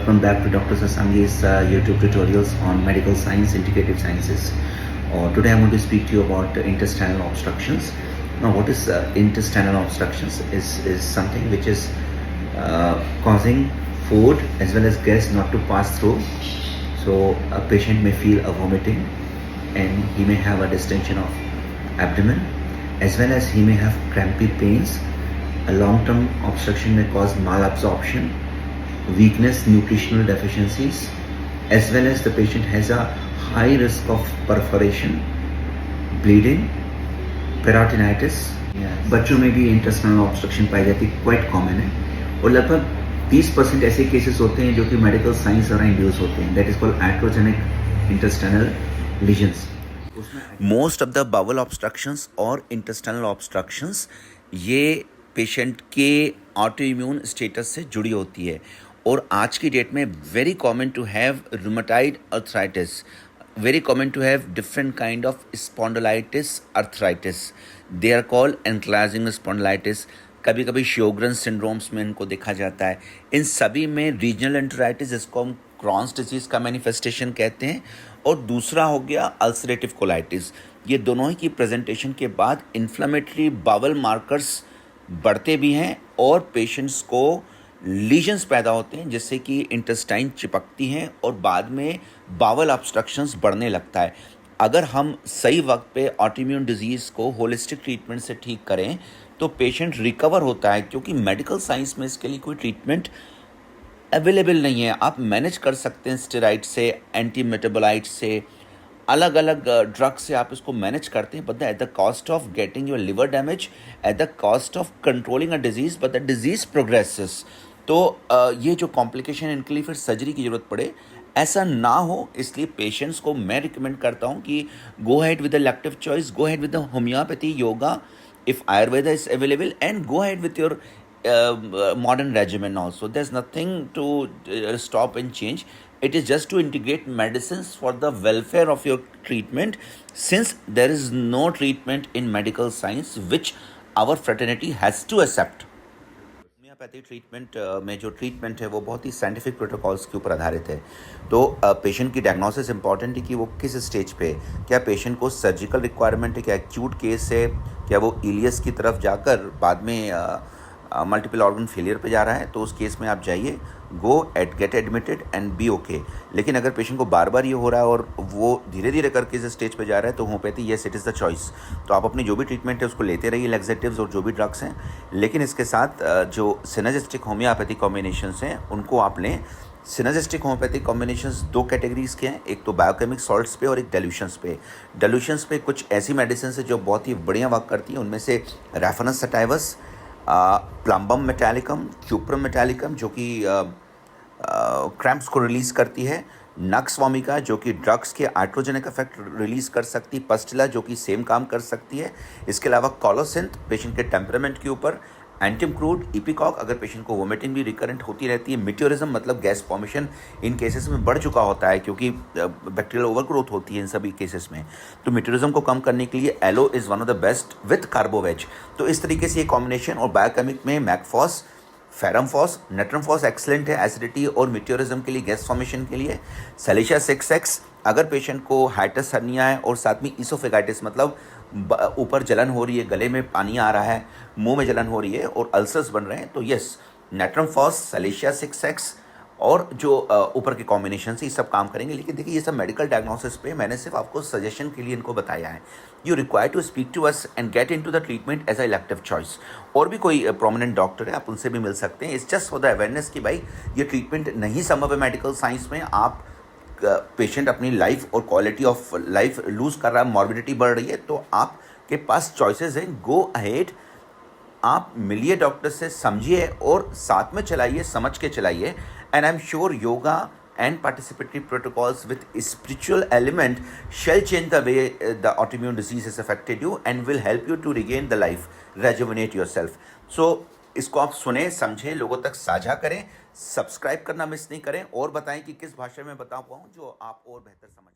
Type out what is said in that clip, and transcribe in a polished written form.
Welcome back to Dr. Sasangi's YouTube tutorials on medical science, integrative sciences. Today I'm going to speak to you about intestinal obstructions. Now, what is intestinal obstructions? Is something which is causing food as well as gas not to pass through. So a patient may feel a vomiting, and he may have a distension of abdomen, as well as he may have crampy pains. A long-term obstruction may cause malabsorption, weakness, nutritional deficiencies, as well as the patient has a high risk of perforation, bleeding, peritonitis. बच्चों में भी intestinal obstruction पाई जाती है, quite common है, और लगभग 20% ऐसे cases होते हैं जो कि मेडिकल साइंस द्वारा इंड्यूस होते हैं. That is called iatrogenic intestinal lesions. Most of the bowel obstructions और इंटेस्टिनल ऑब्स्ट्रक्शंस ये पेशेंट के ऑटो इम्यून स्टेटस से जुड़ी होती है, और आज की डेट में very common to have rheumatoid arthritis, very common to have different kind of spondylitis arthritis. They are called ankylosing spondylitis. कभी कभी श्योग्रन सिंड्रोम्स में इनको देखा जाता है. इन सभी में रीजनल एंटेराइटिस, जिसको हम क्रॉन्स डिजीज़ का मैनिफेस्टेशन कहते हैं, और दूसरा हो गया अल्सरेटिव कोलाइटिस. ये दोनों ही की प्रेजेंटेशन के बाद इन्फ्लेमेटरी बावल मार्कर्स बढ़ते भी हैं और पेशेंट्स को लीजन्स पैदा होते हैं, जिससे कि इंटेस्टाइन चिपकती हैं और बाद में बावल ऑब्स्ट्रक्शंस बढ़ने लगता है. अगर हम सही वक्त पे ऑटोइम्यून डिजीज़ को होलिस्टिक ट्रीटमेंट से ठीक करें तो पेशेंट रिकवर होता है, क्योंकि मेडिकल साइंस में इसके लिए कोई ट्रीटमेंट अवेलेबल नहीं है. आप मैनेज कर सकते हैं स्टेरॉइड से, एंटी मेटाबोलाइट से, अलग अलग ड्रग से आप इसको मैनेज करते हैं, but at the cost of getting your liver damage, at the cost of controlling a disease, but the disease progresses. तो ये जो कॉम्प्लिकेशन, इनके लिए फिर सर्जरी की ज़रूरत पड़े, ऐसा ना हो. इसलिए पेशेंट्स को मैं रिकमेंड करता हूँ कि go ahead with the elective choice, go ahead with the homeopathy, yoga, if Ayurveda is available, and go ahead with your modern regimen also. There's nothing to stop and change. It is just to integrate medicines for the welfare of your treatment, since there is no treatment in medical science which our fraternity has to accept. Homeopathy treatment में जो treatment है वो बहुत ही scientific protocols के ऊपर आधारित है. तो पेशेंट की डायग्नोसिस इंपॉर्टेंट है कि वो किस स्टेज पे, क्या पेशेंट को सर्जिकल रिक्वायरमेंट है, क्या एक्यूट केस है, क्या वो इलियस की तरफ जाकर बाद में मल्टीपल ऑर्गन फेलियर पे जा रहा है. तो उस केस में आप जाइए, go at get admitted and be okay. लेकिन अगर पेशेंट को बार बार ये हो रहा है और वो धीरे धीरे करके इस स्टेज पे जा रहा है, तो homeopathy yes it is the choice. तो आप अपनी जो भी ट्रीटमेंट है उसको लेते रहिए, लैक्सेटिव्स और जो भी ड्रग्स हैं, लेकिन इसके साथ जो सिनर्जिस्टिक होम्योपैथी कॉम्बिनेशंस हैं उनको आप लें. सिनर्जिस्टिक होम्योपैथिक कॉम्बिनेशंस दो कैटेगरीज के हैं, एक तो बायोकेमिक सॉल्ट्स पे और एक डाइल्यूशंस पे. डाइल्यूशंस पे कुछ ऐसी मेडिसिन है जो बहुत ही बढ़िया वर्क करती है. उनमें से Raphanus sativus, plumbum metallicum, cuprum metallicum जो कि क्रैम्प्स को रिलीज़ करती है, नक्स वोमिका जो कि ड्रग्स के आइट्रोजेनिक इफेक्ट रिलीज़ कर सकती है, पस्टिला जो कि सेम काम कर सकती है. इसके अलावा कॉलोसिंथ पेशेंट के टेम्परामेंट के ऊपर, एंटिम क्रूड, इपिकॉक अगर पेशेंट को वोमिटिंग भी रिकरेंट होती रहती है, मिट्योरिज्म मतलब गैस फॉर्मेशन इन केसेस में बढ़ चुका होता है क्योंकि बैक्टीरियल ओवरग्रोथ होती है इन सभी केसेस में. तो मिट्योरिज्म को कम करने के लिए aloe is one of the best with carbo veg. तो इस तरीके से ये कॉम्बिनेशन. और बायोकेमिक में मैकफॉस, फेरमफॉस, नेट्रमफॉस एक्सलेंट है एसिडिटी और मिट्योरिज्म के लिए, गैस फॉर्मेशन के लिए. सैलिशिया 6X अगर पेशेंट को हाइटस हर्निया है और साथ में इसोफेगाइटिस मतलब ऊपर जलन हो रही है, गले में पानी आ रहा है, मुंह में जलन हो रही है और अल्सर्स बन रहे हैं, तो यस नेट्रमफॉस, सैलिशिया 6X और जो ऊपर के कॉम्बिनेशन से ये सब काम करेंगे. लेकिन देखिए ये सब मेडिकल डायग्नोसिस पे मैंने सिर्फ आपको सजेशन के लिए इनको बताया है. You require to speak to us and get into the treatment as a elective choice. और भी कोई प्रोमिनेंट डॉक्टर है, आप उनसे भी मिल सकते हैं. It's just for the awareness कि भाई ये ट्रीटमेंट नहीं संभव है मेडिकल साइंस में. आप पेशेंट अपनी लाइफ और क्वालिटी ऑफ लाइफ लूज़ कर रहा है, मॉर्बिडिटी बढ़ रही है, तो आपके पास चॉइसेस हैं. गो अहेड, आप मिलिए डॉक्टर से, समझिए और साथ में चलाइए, समझ के चलाइए. And I am sure yoga and participatory protocols with spiritual element shall change the way the autoimmune disease has affected you and will help you to regain the life, rejuvenate yourself. So इसको आप सुने, समझें, लोगों तक साझा करें, subscribe करना miss नहीं करें और बताएं कि किस भाषा में बता पाऊँ जो आप और बेहतर समझ